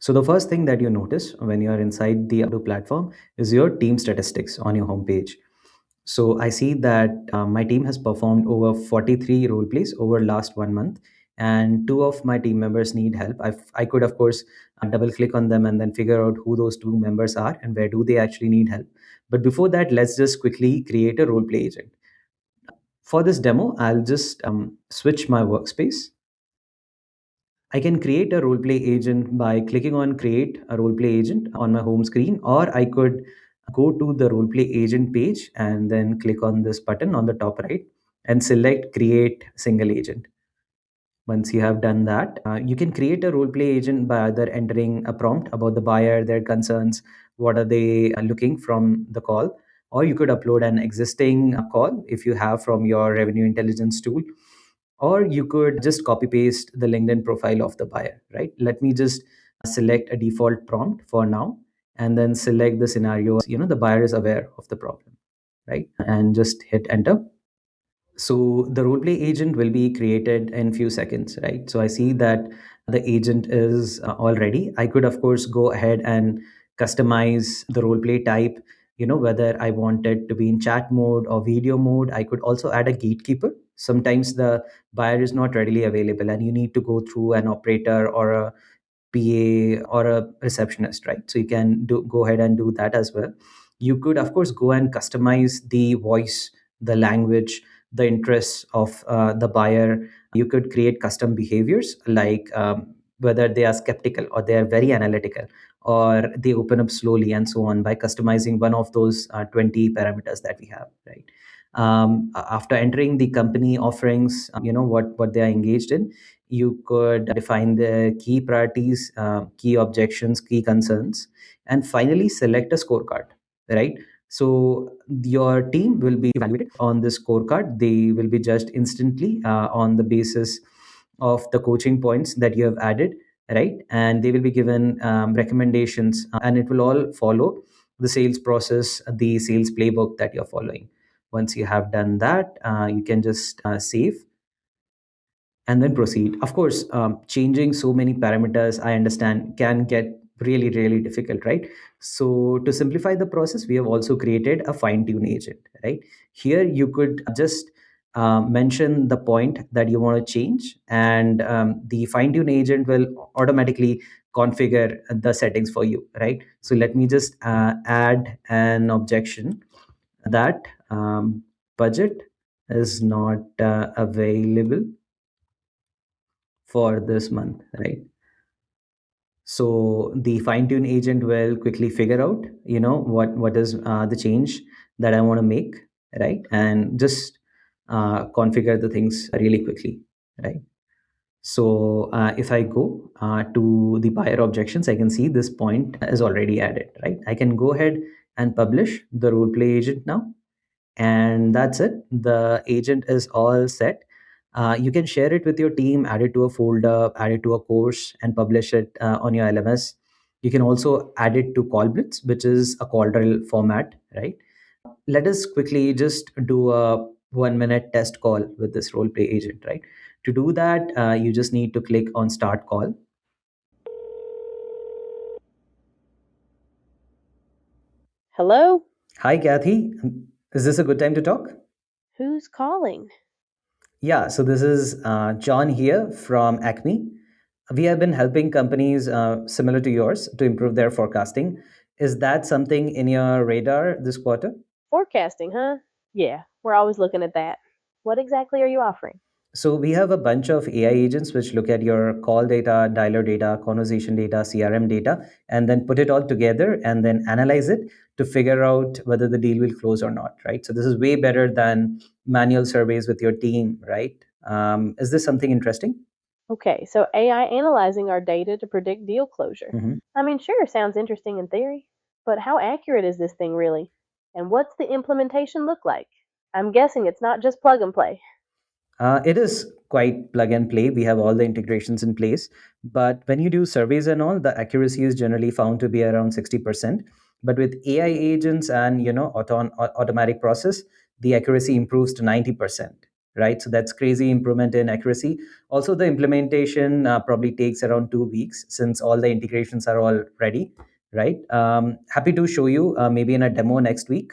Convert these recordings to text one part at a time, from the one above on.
So the first thing that you notice when you are inside the Outdoo platform is your team statistics on your homepage. So I see that my team has performed over 43 role plays over last 1 month, and two of my team members need help. I could, of course, double click on them and then figure out who those two members are and where do they actually need help. But before that, let's just quickly create a role play agent. For this demo, I'll just switch my workspace. I can create a roleplay agent by clicking on create a roleplay agent on my home screen, or I could go to the roleplay agent page and then click on this button on the top right and select create single agent. Once you have done that, you can create a roleplay agent by either entering a prompt about the buyer, their concerns, what are they looking from the call, or you could upload an existing call if you have from your revenue intelligence tool, or you could just copy paste the LinkedIn profile of the buyer, right? Let me just select a default prompt for now and then select the scenario, the buyer is aware of the problem, right? And just hit enter. So the roleplay agent will be created in few seconds, right? So I see that the agent is all ready. I could, of course, go ahead and customize the roleplay type, whether I want it to be in chat mode or video mode. I could also add a gatekeeper. Sometimes the buyer is not readily available and you need to go through an operator or a PA or a receptionist, right? So you can go ahead and do that as well. You could, of course, go and customize the voice, the language, the interests of the buyer. You could create custom behaviors like whether they are skeptical or they are very analytical or they open up slowly and so on by customizing one of those 20 parameters that we have, right? After entering the company offerings, what they are engaged in, you could define the key priorities, key objections, key concerns, and finally select a scorecard, right? So your team will be evaluated on this scorecard. They will be judged instantly on the basis of the coaching points that you have added, right? And they will be given recommendations, and it will all follow the sales process, the sales playbook that you're following. Once you have done that, you can just save and then proceed. Of course, changing so many parameters, I understand, can get really, really difficult, right? So to simplify the process, we have also created a fine tune agent, right? Here you could just mention the point that you want to change, and the fine tune agent will automatically configure the settings for you, right? So let me just add an objection that budget is not available for this month, right? So the fine tune agent will quickly figure out, what is the change that I want to make, right? And just configure the things really quickly, right? So if I go to the buyer objections, I can see this point is already added, right? I can go ahead and publish the role play agent now, and that's it. The agent is all set. You can share it with your team, add it to a folder, add it to a course, and publish it on your LMS. You can also add it to Callblitz, which is a call drill format, right? Let us quickly just do a 1 minute test call with this role play agent, right? To do that, you just need to click on start call. Hello? Hi, Kathy. Is this a good time to talk? Who's calling? Yeah, so this is John here from Acme. We have been helping companies similar to yours to improve their forecasting. Is that something in your radar this quarter? Forecasting, huh? Yeah, we're always looking at that. What exactly are you offering? So we have a bunch of AI agents which look at your call data, dialer data, conversation data, CRM data, and then put it all together and then analyze it to figure out whether the deal will close or not, right? So this is way better than manual surveys with your team, right? Is this something interesting? Okay, so AI analyzing our data to predict deal closure. Mhm. I mean, sure, sounds interesting in theory, but how accurate is this thing really? And what's the implementation look like? I'm guessing it's not just plug and play. It is quite plug and play. We have all the integrations in place. But when you do surveys and all, the accuracy is generally found to be around 60%. But with AI agents and automatic process, the accuracy improves to 90%. right? So that's crazy improvement in accuracy. Also, the implementation probably takes around 2 weeks since all the integrations are all ready, right? Happy to show you maybe in a demo next week.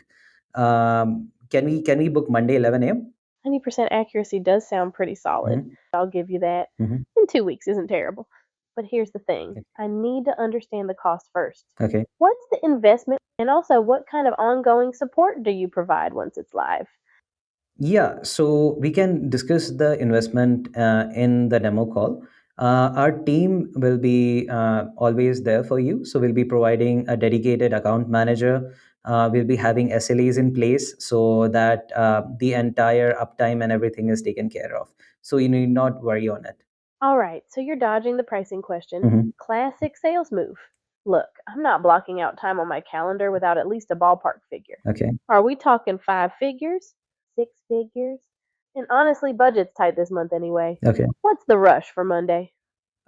Can we book Monday 11 a.m.? 90% accuracy does sound pretty solid. Hmm. I'll give you that. Hmm. In 2 weeks isn't terrible. But here's the thing, I need to understand the cost first. Okay. What's the investment? And also, what kind of ongoing support do you provide once it's live? Yeah, so we can discuss the investment in the demo call. Our team will be always there for you. So we'll be providing a dedicated account manager. We'll be having SLAs in place so that the entire uptime and everything is taken care of. So you need not worry on it. All right, so you're dodging the pricing question. Mhm. Classic sales move. Look, I'm not blocking out time on my calendar without at least a ballpark figure. Okay. Are we talking 5 figures? 6 figures? And honestly, budget's tight this month anyway. Okay. What's the rush for Monday?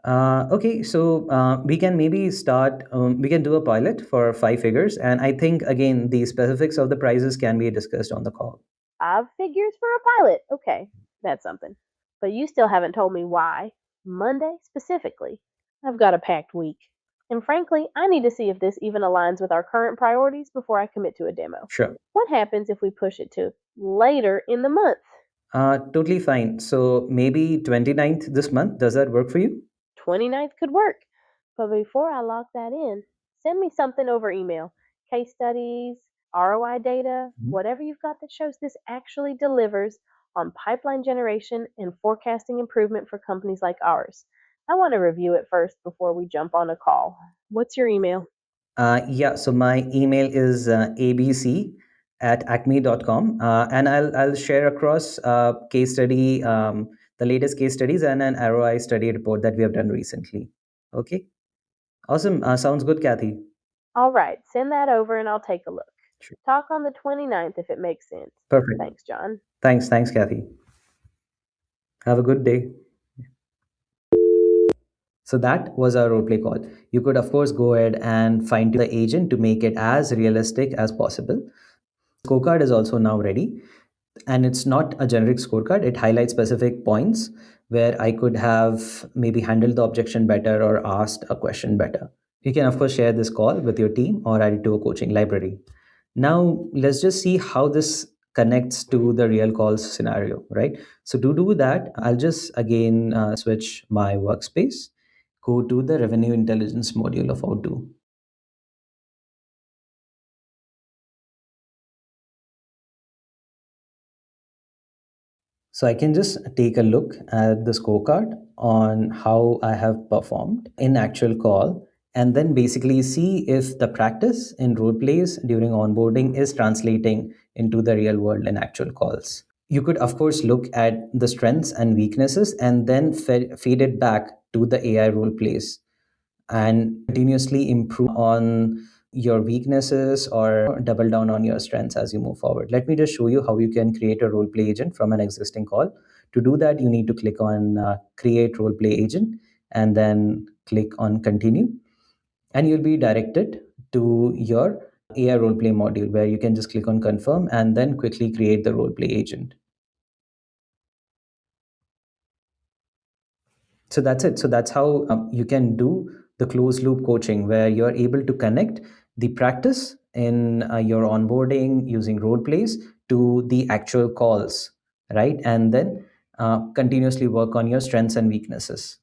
Okay, so we can maybe start, we can do a pilot for 5 figures. And I think, again, the specifics of the prices can be discussed on the call. 5 figures for a pilot. Okay, that's something. But you still haven't told me why. Monday specifically. I've got a packed week. And frankly, I need to see if this even aligns with our current priorities before I commit to a demo. Sure. What happens if we push it to later in the month? Totally fine. So maybe 29th this month. Does that work for you? 29th could work. But before I lock that in, send me something over email. Case studies, ROI data, Mhm. whatever you've got that shows this actually delivers on pipeline generation and forecasting improvement for companies like ours. I want to review it first before we jump on a call. What's your email? Yeah, so my email is abc@acme.com. And I'll share across case study, the latest case studies and an ROI study report that we have done recently. Okay, awesome. Sounds good, Kathy. All right, send that over and I'll take a look. Sure. Talk on the 29th if it makes sense. Perfect. Thanks, John. Thanks, Kathy. Have a good day. So that was our roleplay call. You could, of course, go ahead and fine tune the agent to make it as realistic as possible. Scorecard is also now ready, and it's not a generic scorecard. It highlights specific points where I could have maybe handled the objection better or asked a question better. You can, of course, share this call with your team or add it to a coaching library. Now, let's just see how this connects to the real calls scenario, right? So, to do that, I'll just again switch my workspace, go to the revenue intelligence module of Outdoo. So I can just take a look at the scorecard on how I have performed in actual call and then basically see if the practice in role plays during onboarding is translating into the real world in actual calls. You could, of course, look at the strengths and weaknesses and then feed it back to the AI role plays and continuously improve on your weaknesses or double down on your strengths as you move forward. Let me just show you how you can create a role play agent from an existing call. To do that, you need to click on create role play agent and then click on continue, and you'll be directed to your AI role play module where you can just click on confirm and then quickly create the role play agent. So that's it. So that's how you can do the closed loop coaching where you're able to connect the practice in your onboarding using role plays to the actual calls, right? And then continuously work on your strengths and weaknesses.